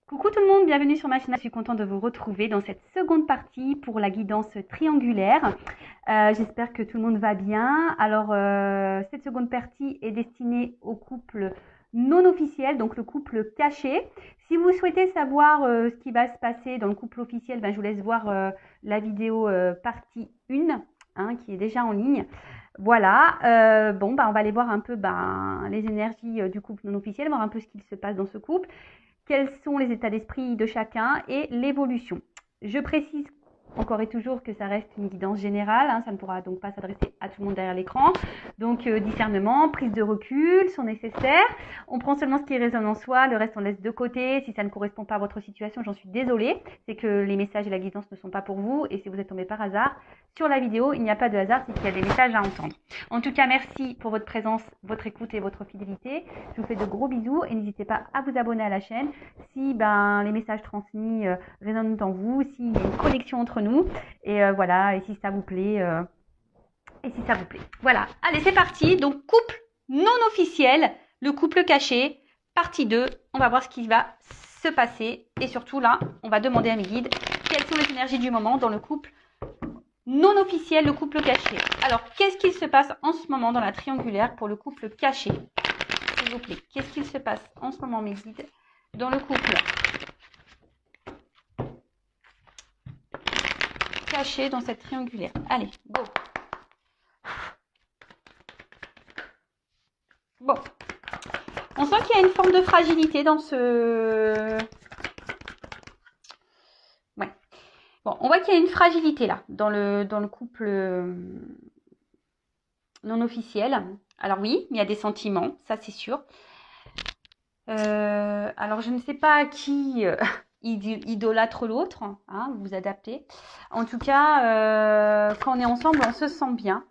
Coucou tout le monde, bienvenue sur ma chaîne. Je suis contente de vous retrouver dans cette seconde partie pour la guidance triangulaire. J'espère que tout le monde va bien. Alors, cette seconde partie est destinée au couple non officiel, donc le couple caché. Si vous souhaitez savoir ce qui va se passer dans le couple officiel, je vous laisse voir la vidéo partie 1 qui est déjà en ligne. Voilà, on va aller voir un peu les énergies du couple non officiel, voir un peu ce qu'il se passe dans ce couple, quels sont les états d'esprit de chacun et l'évolution. Je précise encore et toujours que ça reste une guidance générale, ça ne pourra donc pas s'adresser à tout le monde derrière l'écran. Donc discernement, prise de recul sont nécessaires. On prend seulement ce qui résonne en soi, le reste on laisse de côté. Si ça ne correspond pas à votre situation, j'en suis désolée. C'est que les messages et la guidance ne sont pas pour vous. Et si vous êtes tombé par hasard sur la vidéo, il n'y a pas de hasard, c'est qu'il y a des messages à entendre. En tout cas, merci pour votre présence, votre écoute et votre fidélité. Je vous fais de gros bisous et n'hésitez pas à vous abonner à la chaîne si les messages transmis résonnent en vous, s'il y a une connexion entre nous, et voilà, et si ça vous plaît, Voilà, allez, c'est parti. Donc, couple non officiel, le couple caché, partie 2. On va voir ce qui va se passer, et surtout là, on va demander à mes guides quelles sont les énergies du moment dans le couple non officiel, le couple caché. Alors, qu'est-ce qu'il se passe en ce moment dans la triangulaire pour le couple caché? S'il vous plaît, qu'est-ce qu'il se passe en ce moment, mes guides, dans le couple caché dans cette triangulaire? Allez, go. Bon, on sent qu'il y a une forme de fragilité dans ce... Ouais. Bon, on voit qu'il y a une fragilité là, dans le couple non officiel. Alors oui, il y a des sentiments, ça c'est sûr. Alors je ne sais pas qui idolâtre l'autre, vous vous adaptez. En tout cas, quand on est ensemble, on se sent bien.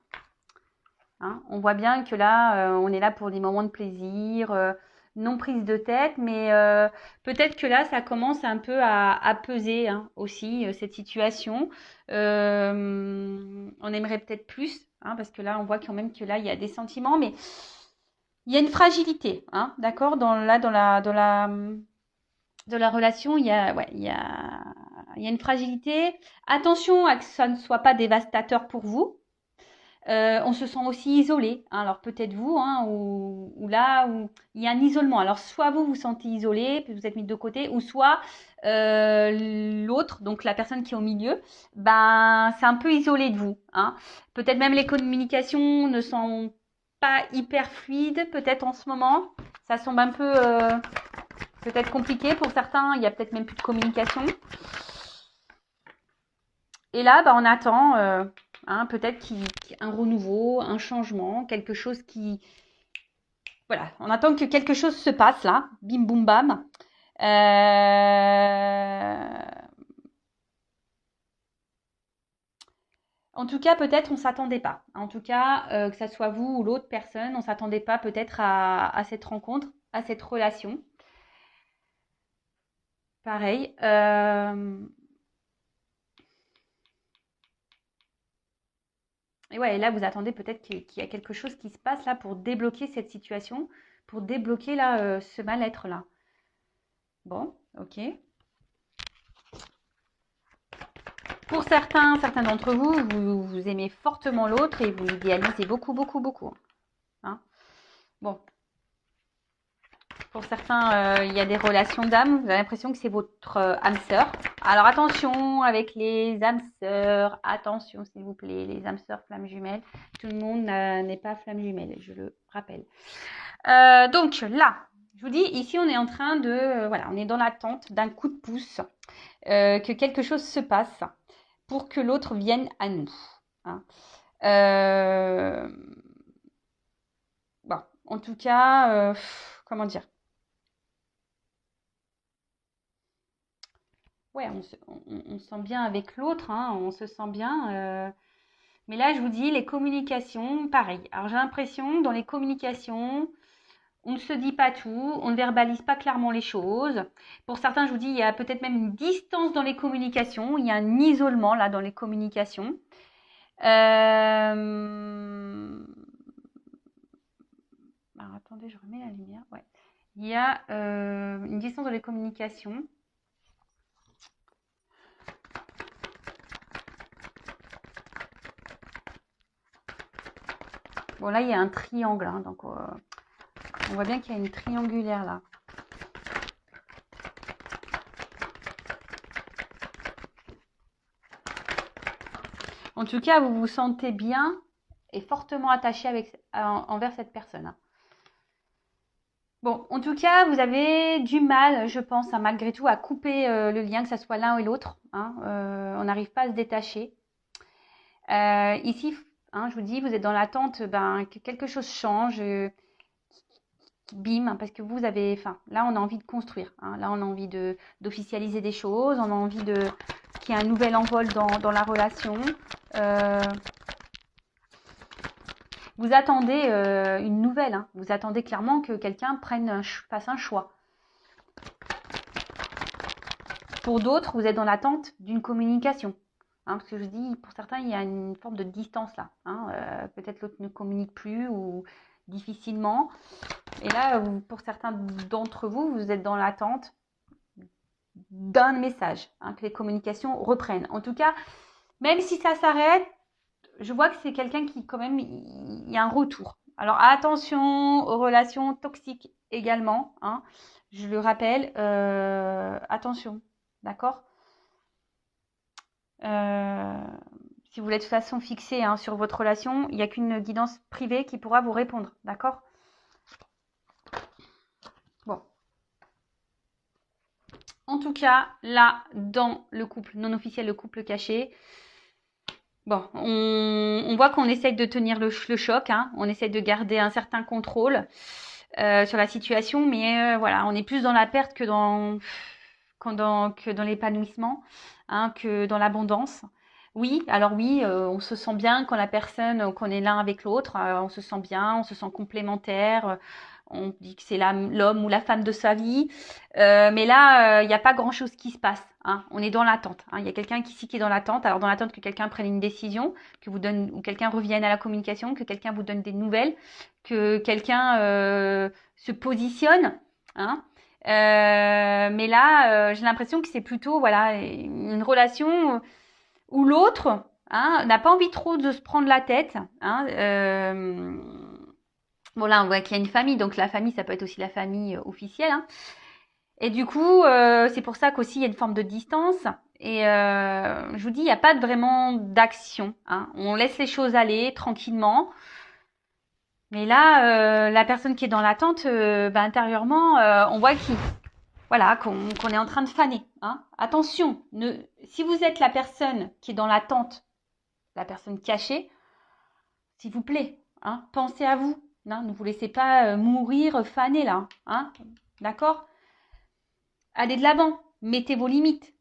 On voit bien que là, on est là pour des moments de plaisir, non prise de tête, mais peut-être que là, ça commence un peu à peser aussi, cette situation. On aimerait peut-être plus, parce que là, on voit quand même que là, il y a des sentiments, mais il y a une fragilité, d'accord, dans la relation, il y a une fragilité. Attention à que ça ne soit pas dévastateur pour vous. On se sent aussi isolé. Alors peut-être vous, ou là où il y a un isolement. Alors soit vous vous sentez isolé, puis vous êtes mis de côté, ou soit l'autre, donc la personne qui est au milieu, c'est un peu isolé de vous. Peut-être même les communications ne sont pas hyper fluides, peut-être en ce moment. Ça semble un peu peut-être compliqué pour certains. Il y a peut-être même plus de communication. Et là, on attend peut-être un renouveau, un changement, quelque chose qui... Voilà, on attend que quelque chose se passe là, bim boum bam. En tout cas, peut-être on ne s'attendait pas. En tout cas, que ça soit vous ou l'autre personne, on ne s'attendait pas peut-être à cette rencontre, à cette relation. Pareil. Et ouais, et là, vous attendez peut-être qu'il y a quelque chose qui se passe là pour débloquer cette situation, pour débloquer là ce mal-être là. Bon, ok. Pour certains d'entre vous, vous aimez fortement l'autre et vous l'idéalisez beaucoup, beaucoup, beaucoup. Bon. Pour certains, il y a des relations d'âme. Vous avez l'impression que c'est votre âme sœur. Alors attention avec les âmes sœurs. Attention, s'il vous plaît, les âmes sœurs, flammes jumelles. Tout le monde n'est pas flamme jumelle, je le rappelle. Donc là, je vous dis, ici, on est en train de... voilà, on est dans l'attente d'un coup de pouce, que quelque chose se passe pour que l'autre vienne à nous. Bon, en tout cas, comment dire? Ouais, on se sent bien avec l'autre, on se sent bien. Mais là, je vous dis, les communications, pareil. Alors, j'ai l'impression, dans les communications, on ne se dit pas tout, on ne verbalise pas clairement les choses. Pour certains, je vous dis, il y a peut-être même une distance dans les communications, il y a un isolement là dans les communications. Alors, attendez, je remets la lumière. Ouais. Il y a une distance dans les communications. Bon, là, il y a un triangle, hein, donc on voit bien qu'il y a une triangulaire là. En tout cas, vous vous sentez bien et fortement attaché envers cette personne. Hein. Bon, en tout cas, vous avez du mal, je pense, hein, malgré tout, à couper le lien, que ce soit l'un ou l'autre. Hein, on n'arrive pas à se détacher. Ici, hein, je vous dis, vous êtes dans l'attente que quelque chose change, bim, hein, parce que vous avez, enfin, là, on a envie de construire. Hein, là, on a envie d'officialiser des choses, on a envie qu'il y ait un nouvel envol dans la relation. Vous attendez une nouvelle. Hein, vous attendez clairement que quelqu'un fasse un choix. Pour d'autres, vous êtes dans l'attente d'une communication. Hein, parce que je vous dis, pour certains, il y a une forme de distance là. Hein, peut-être l'autre ne communique plus ou difficilement. Et là, pour certains d'entre vous, vous êtes dans l'attente d'un message, hein, que les communications reprennent. En tout cas, même si ça s'arrête, je vois que c'est quelqu'un qui, quand même, il y a un retour. Alors, attention aux relations toxiques également. Hein, je le rappelle, attention, d'accord ? Si vous voulez de toute façon fixé hein, sur votre relation, il n'y a qu'une guidance privée qui pourra vous répondre, d'accord ? Bon. En tout cas, là, dans le couple non officiel, le couple caché, bon, on voit qu'on essaye de tenir le choc, hein, on essaye de garder un certain contrôle sur la situation, mais voilà, on est plus dans la perte que dans l'épanouissement, hein, que dans l'abondance. Oui, alors oui, on se sent bien quand la personne, qu'on est l'un avec l'autre, on se sent bien, on se sent complémentaire, on dit que c'est l'homme ou la femme de sa vie, mais là, il n'y a pas grand-chose qui se passe. Hein, on est dans l'attente. Hein, il y a quelqu'un ici qui est dans l'attente. Alors dans l'attente que quelqu'un prenne une décision, que vous donne ou quelqu'un revienne à la communication, que quelqu'un vous donne des nouvelles, que quelqu'un se positionne. Hein, mais là, j'ai l'impression que c'est plutôt voilà une relation où l'autre hein, n'a pas envie trop de se prendre la tête. Hein, bon là, on voit qu'il y a une famille, donc la famille, ça peut être aussi la famille officielle. Hein. Et du coup, c'est pour ça qu'aussi il y a une forme de distance. Et je vous dis, il n'y a pas vraiment d'action. Hein. On laisse les choses aller tranquillement. Mais là, la personne qui est dans l'attente, intérieurement, on voit voilà, qu'on est en train de faner. Hein. Attention, si vous êtes la personne qui est dans l'attente, la personne cachée, s'il vous plaît, hein, pensez à vous. Hein, ne vous laissez pas mourir faner là. Hein, d'accord ? Allez de l'avant, mettez vos limites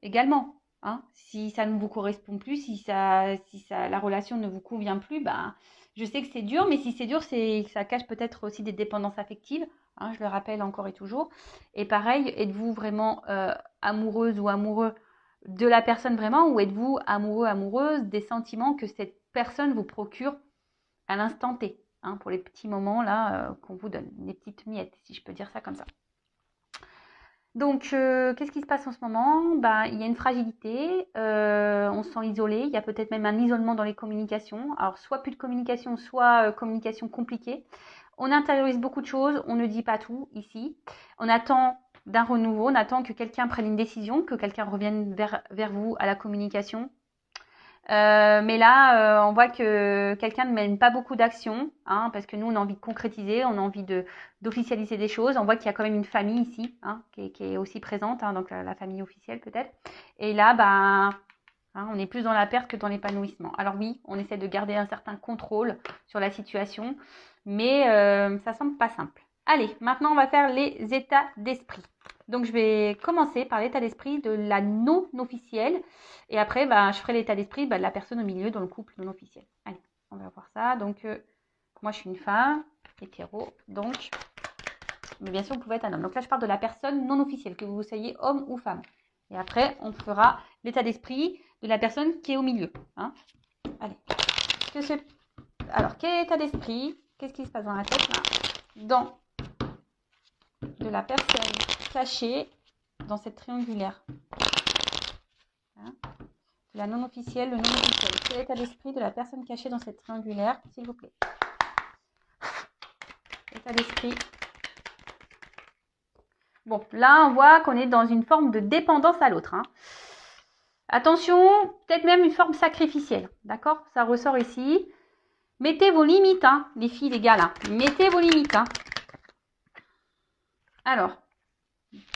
également. Hein. Si ça ne vous correspond plus, si la relation ne vous convient plus, je sais que c'est dur, mais si c'est dur, ça cache peut-être aussi des dépendances affectives. Hein, je le rappelle encore et toujours. Et pareil, êtes-vous vraiment amoureuse ou amoureux de la personne vraiment, ou êtes-vous amoureux, amoureuse des sentiments que cette personne vous procure à l'instant T, hein, pour les petits moments là qu'on vous donne, les petites miettes, si je peux dire ça comme ça. Donc, qu'est-ce qui se passe en ce moment ? Il y a une fragilité, on se sent isolé, il y a peut-être même un isolement dans les communications. Alors, soit plus de communication, soit communication compliquée. On intériorise beaucoup de choses, on ne dit pas tout ici. On attend d'un renouveau, on attend que quelqu'un prenne une décision, que quelqu'un revienne vers vous à la communication. Mais là, on voit que quelqu'un ne mène pas beaucoup d'actions, hein, parce que nous, on a envie de concrétiser, on a envie d'officialiser des choses. On voit qu'il y a quand même une famille ici, hein, qui est aussi présente, hein, donc la famille officielle peut-être. Et là, hein, on est plus dans la perte que dans l'épanouissement. Alors oui, on essaie de garder un certain contrôle sur la situation, mais ça semble pas simple. Allez, maintenant, on va faire les états d'esprit. Donc, je vais commencer par l'état d'esprit de la non officielle. Et après, je ferai l'état d'esprit de la personne au milieu dans le couple non officiel. Allez, on va voir ça. Donc, moi, je suis une femme, hétéro. Donc, mais bien sûr, vous pouvez être un homme. Donc là, je parle de la personne non officielle, que vous soyez homme ou femme. Et après, on fera l'état d'esprit de la personne qui est au milieu. Hein. Allez. Alors, quel état d'esprit ? Qu'est-ce qui se passe dans la tête là ? Dans de la personne cachée dans cette triangulaire. Hein. La non officielle, le non officiel. Quel est l'état d'esprit de la personne cachée dans cette triangulaire, s'il vous plaît? État d'esprit. Bon, là, on voit qu'on est dans une forme de dépendance à l'autre. Hein. Attention, peut-être même une forme sacrificielle. D'accord? Ça ressort ici. Mettez vos limites, hein, les filles, les gars, là. Mettez vos limites. Hein. Alors,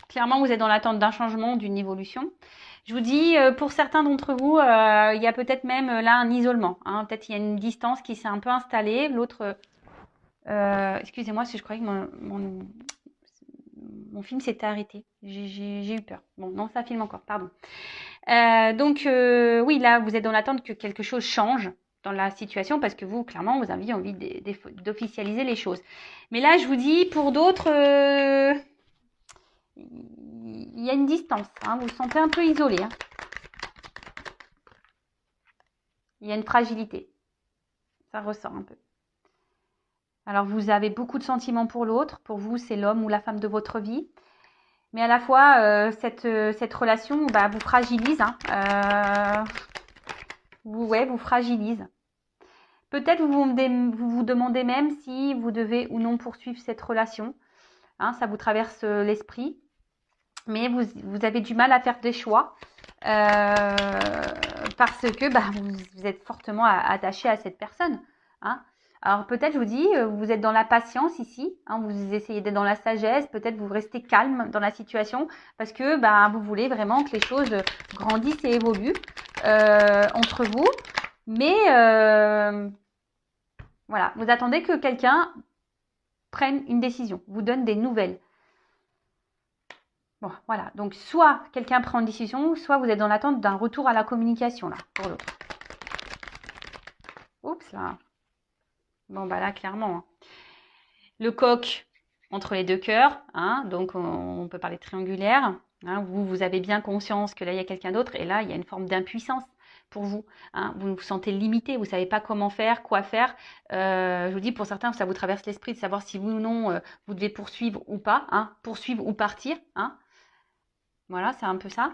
clairement, vous êtes dans l'attente d'un changement, d'une évolution. Je vous dis, pour certains d'entre vous, il y a peut-être même là un isolement. Hein. Peut-être il y a une distance qui s'est un peu installée. L'autre, excusez-moi, si je croyais que mon film s'était arrêté. J'ai eu peur. Bon, non, ça filme encore, pardon. Donc, oui, là, vous êtes dans l'attente que quelque chose change dans la situation parce que vous, clairement, vous avez envie d'officialiser les choses. Mais là, je vous dis, pour d'autres, il y a une distance. Hein, vous vous sentez un peu isolé. Hein. Il y a une fragilité. Ça ressort un peu. Alors, vous avez beaucoup de sentiments pour l'autre. Pour vous, c'est l'homme ou la femme de votre vie. Mais à la fois, cette relation vous fragilise. Hein. Vous fragilise. Peut-être vous vous demandez même si vous devez ou non poursuivre cette relation. Hein, ça vous traverse l'esprit. Mais vous avez du mal à faire des choix. Parce que vous êtes fortement attaché à cette personne. Hein. Alors peut-être, je vous dis, vous êtes dans la patience ici, hein, vous essayez d'être dans la sagesse, peut-être vous restez calme dans la situation parce que vous voulez vraiment que les choses grandissent et évoluent entre vous. Mais voilà, vous attendez que quelqu'un prenne une décision, vous donne des nouvelles. Bon, voilà. Donc, soit quelqu'un prend une décision, soit vous êtes dans l'attente d'un retour à la communication, là, pour l'autre. Oups, là. Bon, là, clairement. Hein. Le coq entre les deux cœurs. Hein, donc, on peut parler triangulaire. Hein, vous avez bien conscience que là, il y a quelqu'un d'autre. Et là, il y a une forme d'impuissance pour vous. Hein, vous vous sentez limité. Vous ne savez pas comment faire, quoi faire. Je vous dis, pour certains, ça vous traverse l'esprit de savoir si oui ou non, vous devez poursuivre ou pas. Hein, poursuivre ou partir. Hein. Voilà, c'est un peu ça.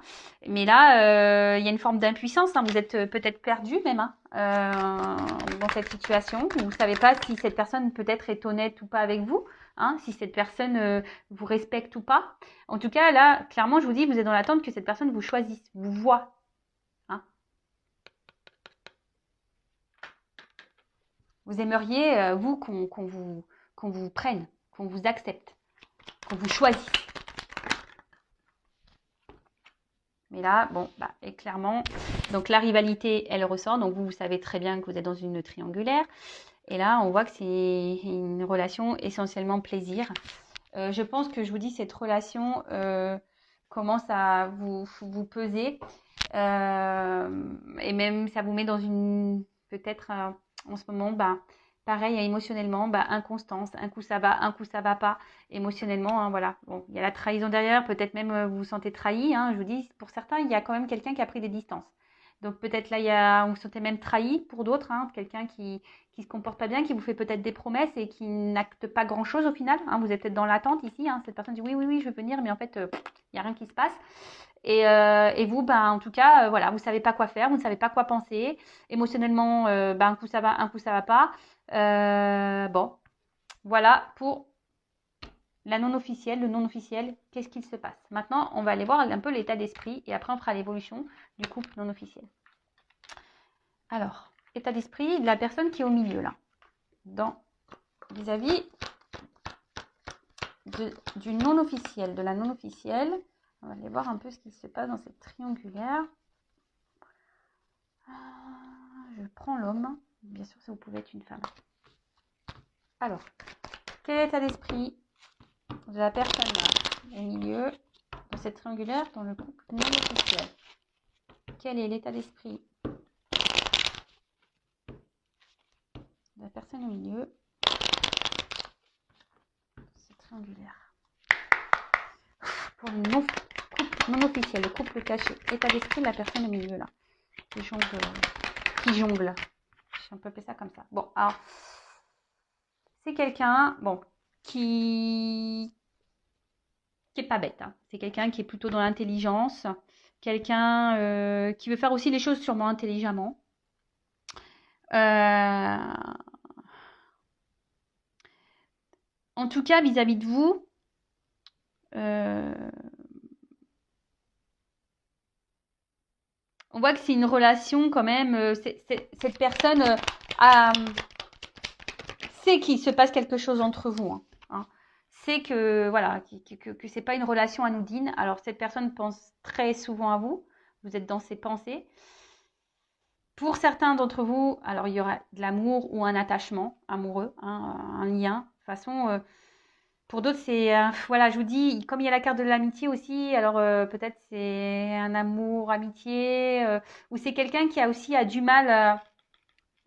Mais là, il y a une forme d'impuissance. Hein. Vous êtes peut-être perdu même dans cette situation. Vous ne savez pas si cette personne peut-être est honnête ou pas avec vous. Hein, si cette personne vous respecte ou pas. En tout cas, là, clairement, je vous dis, vous êtes dans l'attente que cette personne vous choisisse, vous voit. Hein. Vous aimeriez, vous, qu'on vous prenne, qu'on vous accepte, qu'on vous choisisse. Mais là, bon, et clairement, donc la rivalité, elle ressort. Donc vous savez très bien que vous êtes dans une triangulaire. Et là, on voit que c'est une relation essentiellement plaisir. Je pense que je vous dis, cette relation commence à vous peser. Et même, ça vous met dans une, peut-être en ce moment, pareil, émotionnellement, inconstance. Un coup ça va, un coup ça va pas. Émotionnellement, hein, voilà. Bon, il y a la trahison derrière, peut-être même vous vous sentez trahi. Hein, je vous dis, pour certains, il y a quand même quelqu'un qui a pris des distances. Donc peut-être là, vous vous sentez même trahi pour d'autres, hein, quelqu'un qui se comporte pas bien, qui vous fait peut-être des promesses et qui n'acte pas grand-chose au final. Hein, vous êtes peut-être dans l'attente ici. Hein, cette personne dit oui, je veux venir, mais en fait, il n'y a rien qui se passe. Et vous, en tout cas, voilà, vous ne savez pas quoi faire, vous ne savez pas quoi penser. Émotionnellement, un coup ça va, un coup ça va pas. Bon, voilà pour la non officielle, le non officiel, qu'est-ce qu'il se passe. Maintenant, on va aller voir un peu l'état d'esprit et après on fera l'évolution du couple non officiel. Alors, état d'esprit de la personne qui est au milieu là, vis-à-vis du non officiel, de la non officielle. On va aller voir un peu ce qui se passe dans cette triangulaire. Je prends l'homme. Bien sûr, ça vous pouvez être une femme. Alors, quel est l'état d'esprit de la personne là, au milieu de cette triangulaire dans le couple non officiel? Quel est l'état d'esprit de la personne au milieu de cette triangulaire? Pour le couple non officiel, le couple caché. État d'esprit de la personne au milieu là. Qui jongle. On peut appeler ça comme ça. Bon, alors, c'est quelqu'un, qui est pas bête. Hein. C'est quelqu'un qui est plutôt dans l'intelligence, quelqu'un qui veut faire aussi les choses sûrement intelligemment. En tout cas, vis-à-vis de vous, on voit que c'est une relation quand même. Cette personne sait qu'il se passe quelque chose entre vous. Hein. C'est que voilà, que c'est pas une relation anodine. Alors cette personne pense très souvent à vous. Vous êtes dans ses pensées. Pour certains d'entre vous, alors il y aura de l'amour ou un attachement amoureux, hein, un lien. De toute façon, pour d'autres, c'est voilà, je vous dis, comme il y a la carte de l'amitié aussi, alors peut-être c'est un amour, amitié, ou c'est quelqu'un qui a aussi du mal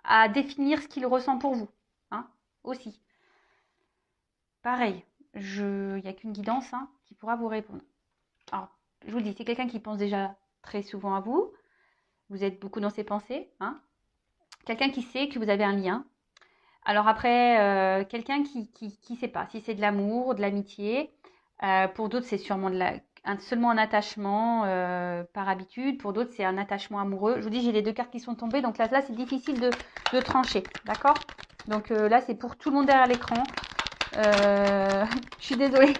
à définir ce qu'il ressent pour vous, hein, aussi. Pareil, il n'y a qu'une guidance hein, qui pourra vous répondre. Alors, je vous dis, c'est quelqu'un qui pense déjà très souvent à vous. Vous êtes beaucoup dans ses pensées, hein. Quelqu'un qui sait que vous avez un lien. Alors après, quelqu'un qui sait pas si c'est de l'amour, de l'amitié. Pour d'autres, c'est sûrement seulement un attachement par habitude. Pour d'autres, c'est un attachement amoureux. Je vous dis, j'ai les deux cartes qui sont tombées. Donc là c'est difficile de trancher. D'accord? Donc là, c'est pour tout le monde derrière l'écran. Je suis désolée.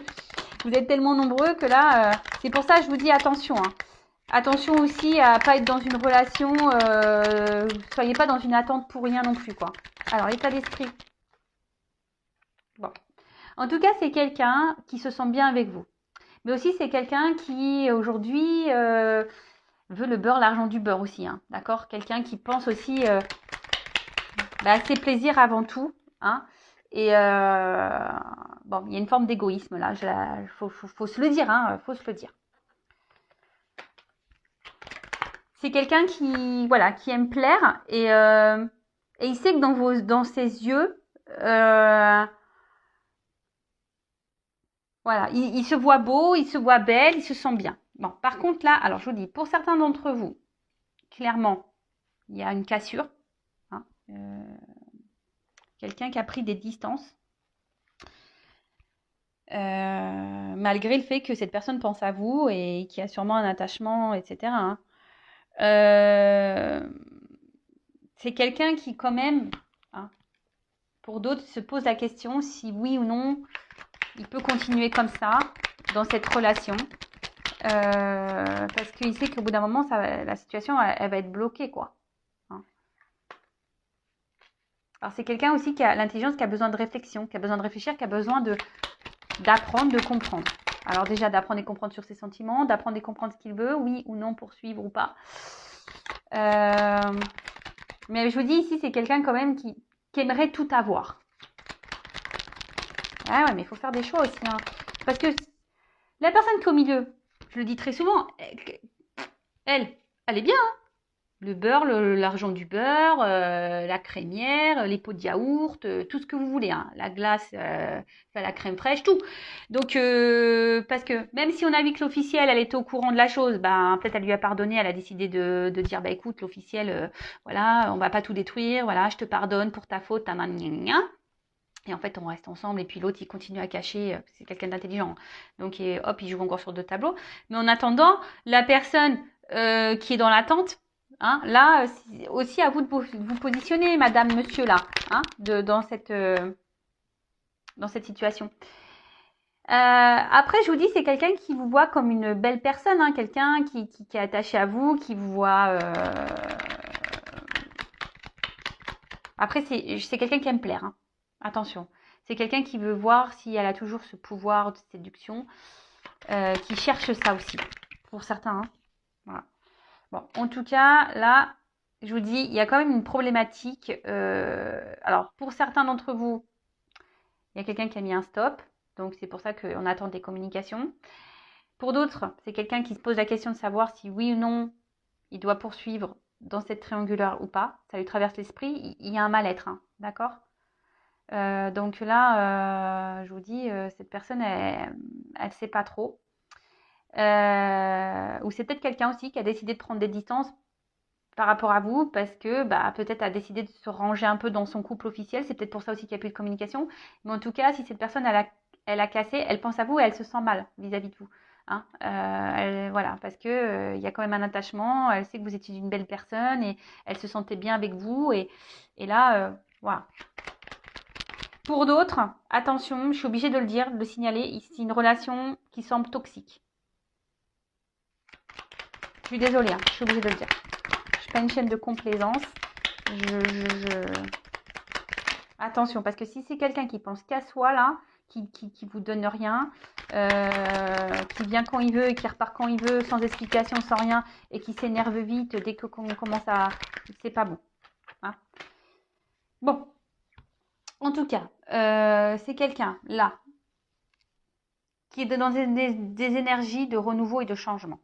Vous êtes tellement nombreux que là, c'est pour ça que je vous dis attention. Hein. Attention aussi à pas être dans une relation, soyez pas dans une attente pour rien non plus, quoi. Alors, l'état d'esprit. Bon. En tout cas, c'est quelqu'un qui se sent bien avec vous. Mais aussi, c'est quelqu'un qui, aujourd'hui, veut le beurre, l'argent du beurre aussi, hein. D'accord? Quelqu'un qui pense aussi à ses plaisirs avant tout, hein. Et bon, il y a une forme d'égoïsme là. Faut se le dire, hein. Faut se le dire. C'est quelqu'un qui, voilà, qui aime plaire et il sait que dans ses yeux, voilà, il se voit beau, il se voit belle, il se sent bien. Bon, par contre là, alors je vous dis, pour certains d'entre vous, clairement, il y a une cassure, hein, quelqu'un qui a pris des distances, malgré le fait que cette personne pense à vous et qui a sûrement un attachement, etc. Hein. C'est quelqu'un qui quand même, hein, pour d'autres, se pose la question si oui ou non il peut continuer comme ça dans cette relation. Parce qu'il sait qu'au bout d'un moment, la situation, elle va être bloquée, quoi. Hein. Alors, c'est quelqu'un aussi qui a l'intelligence, qui a besoin de réflexion, qui a besoin de réfléchir, qui a besoin d'apprendre, de comprendre. Alors déjà, d'apprendre et comprendre sur ses sentiments, d'apprendre et comprendre ce qu'il veut, oui ou non, poursuivre ou pas. Mais je vous dis ici, c'est quelqu'un quand même qui aimerait tout avoir. Ah ouais, mais il faut faire des choix aussi. Hein. Parce que la personne qui est au milieu, je le dis très souvent, elle est bien. Hein. Le beurre, l'argent du beurre, la crémière, les pots de yaourt, tout ce que vous voulez. Hein. La glace, la crème fraîche, tout. Donc, parce que même si on a vu que l'officielle, elle était au courant de la chose, ben, peut-être elle lui a pardonné, elle a décidé de dire, bah écoute, l'officielle, voilà, on va pas tout détruire, voilà, je te pardonne pour ta faute, et en fait, on reste ensemble. Et puis l'autre, il continue à cacher. C'est quelqu'un d'intelligent. Donc, hop, il joue encore sur deux tableaux. Mais en attendant, la personne qui est dans l'attente, hein, là, c'est aussi à vous de vous positionner, madame, monsieur, là, hein, dans cette situation. Après, je vous dis, c'est quelqu'un qui vous voit comme une belle personne, hein, quelqu'un qui est attaché à vous, qui vous voit... Après, c'est quelqu'un qui aime plaire, hein. Attention, c'est quelqu'un qui veut voir si elle a toujours ce pouvoir de séduction, qui cherche ça aussi, pour certains. Hein. Voilà. Bon, en tout cas, là, je vous dis, il y a quand même une problématique. Alors, pour certains d'entre vous, il y a quelqu'un qui a mis un stop, donc c'est pour ça qu'on attend des communications. Pour d'autres, c'est quelqu'un qui se pose la question de savoir si oui ou non, il doit poursuivre dans cette triangulaire ou pas. Ça lui traverse l'esprit, il y a un mal-être, hein, d'accord ? Donc là, je vous dis, cette personne, elle sait pas trop. Ou c'est peut-être quelqu'un aussi qui a décidé de prendre des distances par rapport à vous parce que peut-être a décidé de se ranger un peu dans son couple officiel. C'est peut-être pour ça aussi qu'il n'y a plus de communication. Mais en tout cas, si cette personne, elle a cassé, elle pense à vous et elle se sent mal vis-à-vis de vous. Hein. Voilà, parce que il y a quand même un attachement. Elle sait que vous étiez une belle personne et elle se sentait bien avec vous. Et là, voilà. Pour d'autres, attention, je suis obligée de le dire, de le signaler, c'est une relation qui semble toxique. Je suis désolée, hein, je suis obligée de le dire. Je suis pas une chaîne de complaisance. Attention, parce que si c'est quelqu'un qui pense qu'à soi, là, qui vous donne rien, qui vient quand il veut et qui repart quand il veut, sans explication, sans rien, et qui s'énerve vite dès que qu'on commence à... C'est pas bon. Hein. Bon. En tout cas, c'est quelqu'un, là, qui est dans des énergies de renouveau et de changement.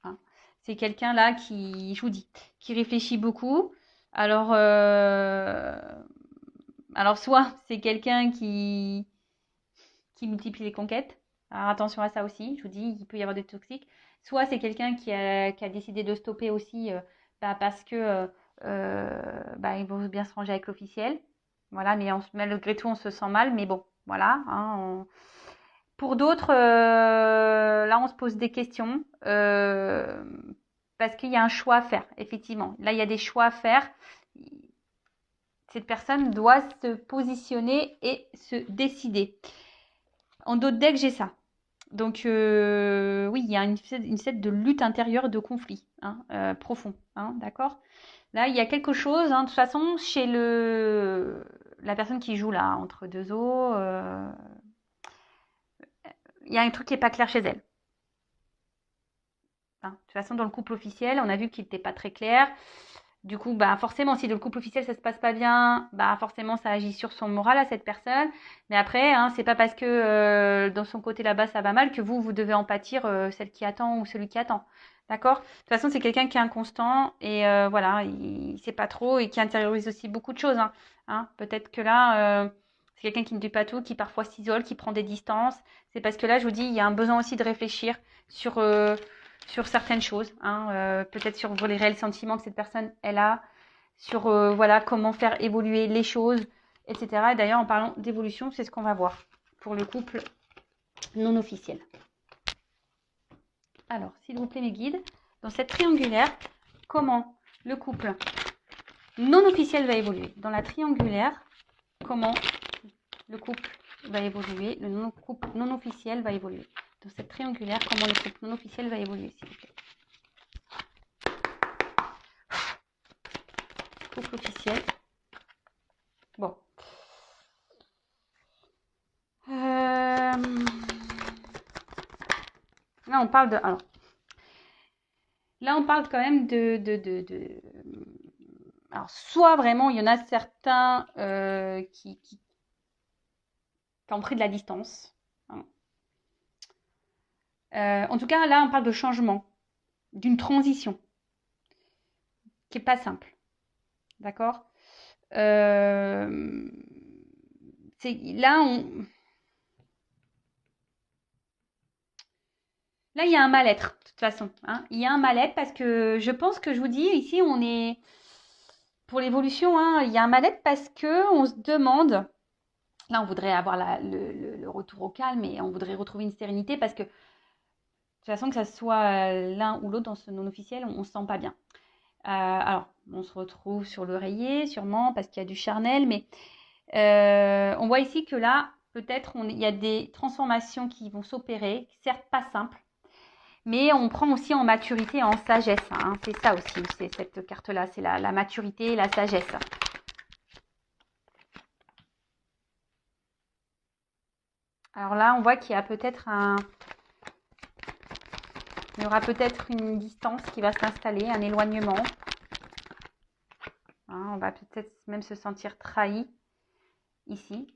Hein. C'est quelqu'un, là, qui, je vous dis, qui réfléchit beaucoup. Alors soit c'est quelqu'un qui multiplie les conquêtes. Alors attention à ça aussi, je vous dis, il peut y avoir des toxiques. Soit c'est quelqu'un qui a décidé de stopper aussi parce que il veut bien se ranger avec l'officiel. Voilà, mais malgré tout, on se sent mal. Mais bon, voilà. Hein, Pour d'autres, là, on se pose des questions parce qu'il y a un choix à faire, effectivement. Là, il y a des choix à faire. Cette personne doit se positionner et se décider. En d'autres decks, j'ai ça. Donc, oui, il y a une set de lutte intérieure, de conflit profond. Hein, d'accord. Là, il y a quelque chose, de toute façon, chez la personne qui joue là, entre deux eaux, il y a un truc qui n'est pas clair chez elle. Hein, de toute façon, dans le couple officiel, on a vu qu'il n'était pas très clair. Du coup, forcément, si dans le couple officiel ça se passe pas bien, forcément ça agit sur son moral à cette personne. Mais après, c'est pas parce que dans son côté là-bas ça va mal que vous devez en pâtir, celle qui attend ou celui qui attend. D'accord? De toute façon, c'est quelqu'un qui est inconstant et voilà, il sait pas trop et qui intériorise aussi beaucoup de choses. Peut-être que là, c'est quelqu'un qui ne dit pas tout, qui parfois s'isole, qui prend des distances. C'est parce que là, je vous dis, il y a un besoin aussi de réfléchir sur certaines choses, peut-être sur les réels sentiments que cette personne elle a, sur voilà comment faire évoluer les choses, etc. Et d'ailleurs, en parlant d'évolution, c'est ce qu'on va voir pour le couple non officiel. Alors, s'il vous plaît, mes guides, dans cette triangulaire, comment le couple non officiel va évoluer? Dans la triangulaire, comment le couple va évoluer? Le couple non officiel va évoluer. Dans cette triangulaire, comment le couple non officiel va évoluer, s'il vous plaît? Couple officiel. Bon. Là, on parle de. Alors, là, on parle quand même alors, soit vraiment, il y en a certains qui ont pris de la distance. Hein. En tout cas, là, on parle de changement, d'une transition qui n'est pas simple. D'accord. Là, Là, il y a un mal-être, de toute façon. Il y a un mal-être parce que je pense que je vous dis, ici, on est... Pour l'évolution, il y a un mal-être parce qu'on se demande... Là, on voudrait avoir le retour au calme et on voudrait retrouver une sérénité parce que, de toute façon, que ça soit l'un ou l'autre dans ce non-officiel, on ne se sent pas bien. Alors, on se retrouve sur l'oreiller, sûrement, parce qu'il y a du charnel, mais on voit ici que là, peut-être, il y a des transformations qui vont s'opérer, certes pas simples, mais on prend aussi en maturité et en sagesse. C'est ça aussi, c'est cette carte-là, c'est la maturité et la sagesse. Alors là, on voit qu'il y a peut-être il y aura peut-être une distance qui va s'installer, un éloignement. On va peut-être même se sentir trahi ici.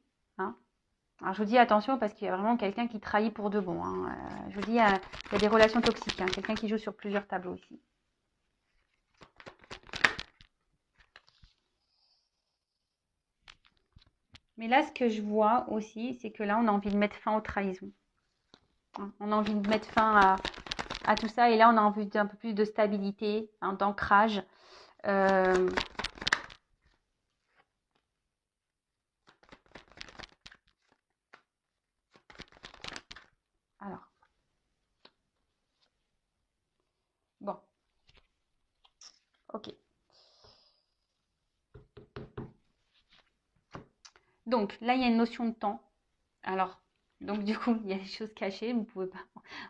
Alors je vous dis attention parce qu'il y a vraiment quelqu'un qui trahit pour de bon. Je vous dis, il y a des relations toxiques. Quelqu'un qui joue sur plusieurs tableaux ici. Mais là, ce que je vois aussi, c'est que là, on a envie de mettre fin aux trahisons. On a envie de mettre fin à tout ça. Et là, on a envie d'un peu plus de stabilité, d'ancrage. Alors, Ok. Donc, là, il y a une notion de temps. Alors, donc du coup, il y a des choses cachées. Vous pouvez pas.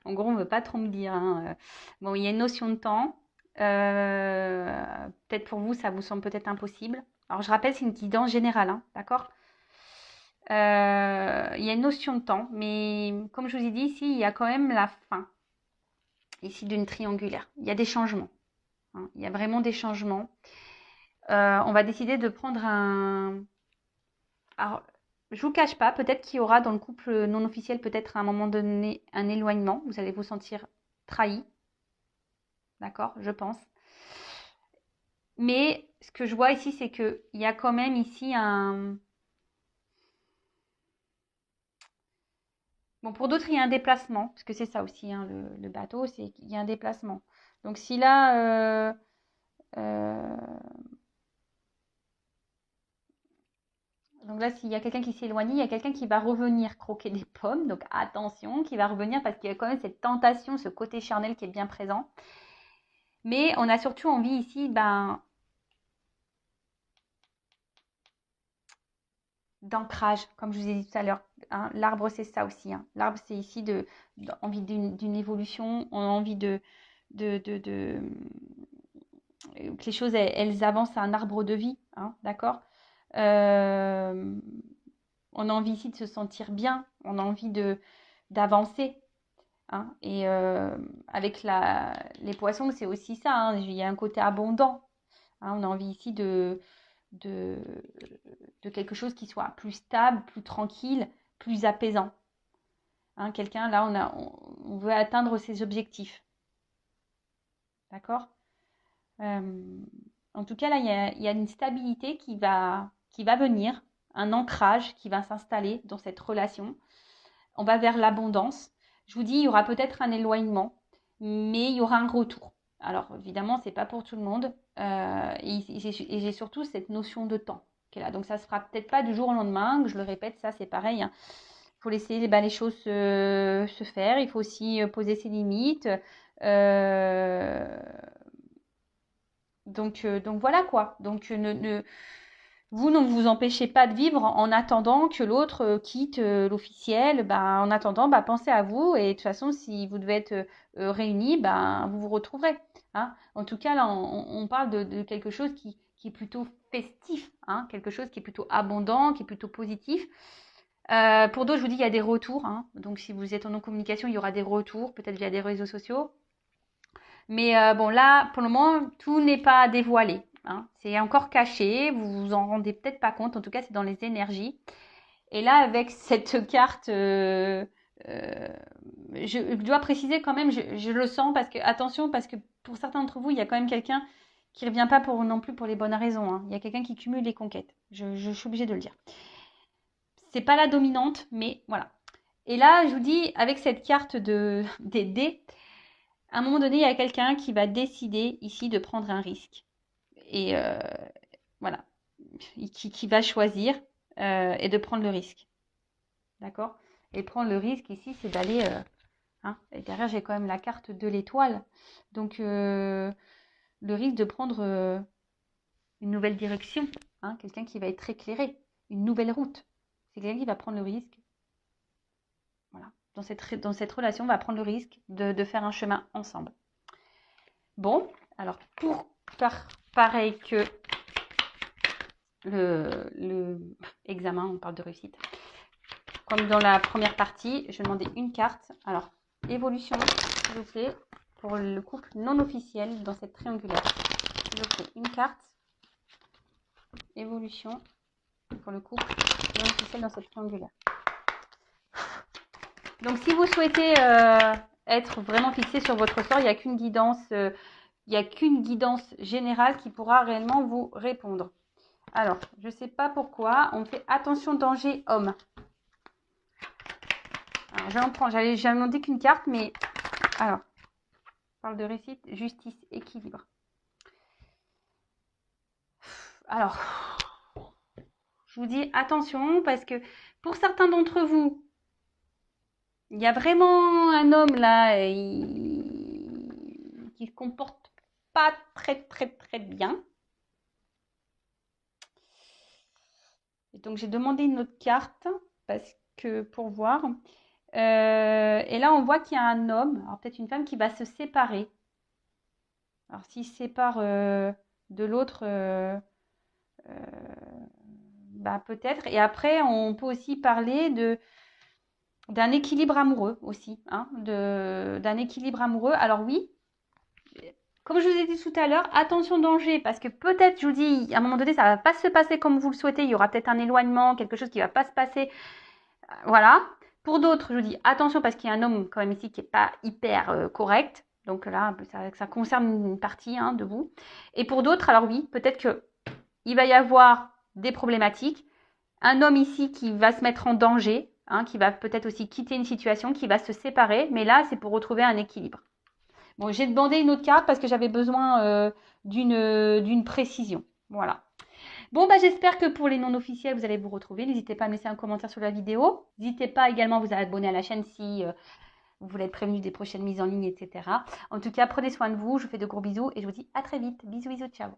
En gros, on ne veut pas trop me dire, hein. Bon, il y a une notion de temps. Peut-être pour vous, ça vous semble peut-être impossible. Alors, je rappelle, c'est une guidance générale, hein, d'accord? Il y a une notion de temps, mais comme je vous ai dit ici, il y a quand même la fin, ici, d'une triangulaire. Il y a des changements, hein. Il y a vraiment des changements. On va décider de prendre un... Alors, je vous cache pas, peut-être qu'il y aura dans le couple non officiel, peut-être à un moment donné, un éloignement. Vous allez vous sentir trahi, d'accord, je pense. Mais ce que je vois ici, c'est qu'il y a quand même ici un... Bon, pour d'autres, il y a un déplacement, parce que c'est ça aussi, hein, le bateau, c'est qu'il y a un déplacement. Donc si là, euh, donc là, s'il y a quelqu'un qui s'éloigne, il y a quelqu'un qui va revenir croquer des pommes. Donc attention, qui va revenir parce qu'il y a quand même cette tentation, ce côté charnel qui est bien présent. Mais on a surtout envie ici, ben, d'ancrage, comme je vous ai dit tout à l'heure, hein. L'arbre, c'est ça aussi, hein. L'arbre, c'est ici envie d'une évolution, on a envie de que les choses, elles avancent à un arbre de vie, hein, d'accord. Euh, on a envie ici de se sentir bien, on a envie d'avancer, hein. Et avec les poissons, c'est aussi ça, hein. Il y a un côté abondant, hein. On a envie ici de, de quelque chose qui soit plus stable, plus tranquille, plus apaisant, hein. Quelqu'un, là, on veut atteindre ses objectifs, d'accord. En tout cas, là, il y a une stabilité qui va venir, un ancrage qui va s'installer dans cette relation. On va vers l'abondance. Je vous dis, il y aura peut-être un éloignement, mais il y aura un retour. Alors, évidemment, ce n'est pas pour tout le monde. Et j'ai surtout cette notion de temps qui est là. Donc, ça ne se fera peut-être pas du jour au lendemain. Je le répète, ça, c'est pareil, hein. Il faut laisser les choses se faire. Il faut aussi poser ses limites. Euh, donc voilà quoi. Donc vous ne vous empêchez pas de vivre en attendant que l'autre quitte l'officiel. Ben, en attendant, ben, pensez à vous et de toute façon, si vous devez être réunis, ben, vous vous retrouverez, hein. En tout cas, là, on parle de quelque chose qui est plutôt festif, hein, quelque chose qui est plutôt abondant, qui est plutôt positif. Pour d'autres, je vous dis, il y a des retours, hein. Donc, si vous êtes en non-communication, il y aura des retours, peut-être via des réseaux sociaux. Mais bon, là, pour le moment, tout n'est pas dévoilé, hein. C'est encore caché, vous vous en rendez peut-être pas compte. En tout cas, c'est dans les énergies. Et là, avec cette carte, euh, je dois préciser quand même, je le sens parce que, attention, parce que pour certains d'entre vous, il y a quand même quelqu'un qui ne revient pas non plus pour les bonnes raisons, hein. Il y a quelqu'un qui cumule les conquêtes. Je suis obligée de le dire. C'est pas la dominante, mais voilà. Et là, je vous dis, avec cette carte des dés, à un moment donné, il y a quelqu'un qui va décider ici de prendre un risque. Et voilà, qui va choisir et de prendre le risque. D'accord. Et prendre le risque ici, c'est d'aller... hein, et derrière, j'ai quand même la carte de l'étoile. Donc, le risque de prendre une nouvelle direction. Hein, quelqu'un qui va être éclairé. Une nouvelle route. C'est quelqu'un qui va prendre le risque. Voilà. Dans cette relation, on va prendre le risque de faire un chemin ensemble. Bon, alors pour faire pareil que le examen, on parle de réussite. Comme dans la première partie, je vais demander une carte. Alors, évolution, s'il vous plaît, pour le couple non officiel dans cette triangulaire. S'il vous plaît, une carte. Évolution pour le couple non officiel dans cette triangulaire. Donc, si vous souhaitez être vraiment fixé sur votre sort, il n'y a qu'une guidance, générale qui pourra réellement vous répondre. Alors, je ne sais pas pourquoi, on fait attention danger homme. Alors, je vais en prendre, j'avais demandé qu'une carte, mais alors, on parle de réussite, justice, équilibre. Alors, je vous dis attention parce que pour certains d'entre vous, il y a vraiment un homme là qui se comporte pas très bien. Et donc, j'ai demandé une autre carte parce que pour voir. Et là, on voit qu'il y a un homme, alors peut-être une femme, qui va se séparer. Alors, s'il se sépare de l'autre, bah, peut-être. Et après, on peut aussi parler d'un équilibre amoureux aussi, hein, d'un équilibre amoureux. Alors oui, comme je vous ai dit tout à l'heure, attention danger, parce que peut-être, je vous dis, à un moment donné, ça va pas se passer comme vous le souhaitez. Il y aura peut-être un éloignement, quelque chose qui va pas se passer. Voilà. Pour d'autres, je vous dis attention parce qu'il y a un homme quand même ici qui n'est pas hyper correct. Donc là, ça concerne une partie hein, de vous. Et pour d'autres, alors oui, peut-être qu'il va y avoir des problématiques. Un homme ici qui va se mettre en danger, hein, qui va peut-être aussi quitter une situation, qui va se séparer. Mais là, c'est pour retrouver un équilibre. Bon, j'ai demandé une autre carte parce que j'avais besoin d'une précision. Voilà. Bon, bah, j'espère que pour les non officiels, vous allez vous retrouver. N'hésitez pas à me laisser un commentaire sur la vidéo. N'hésitez pas également à vous abonner à la chaîne si vous voulez être prévenu des prochaines mises en ligne, etc. En tout cas, prenez soin de vous. Je vous fais de gros bisous et je vous dis à très vite. Bisous, bisous, ciao.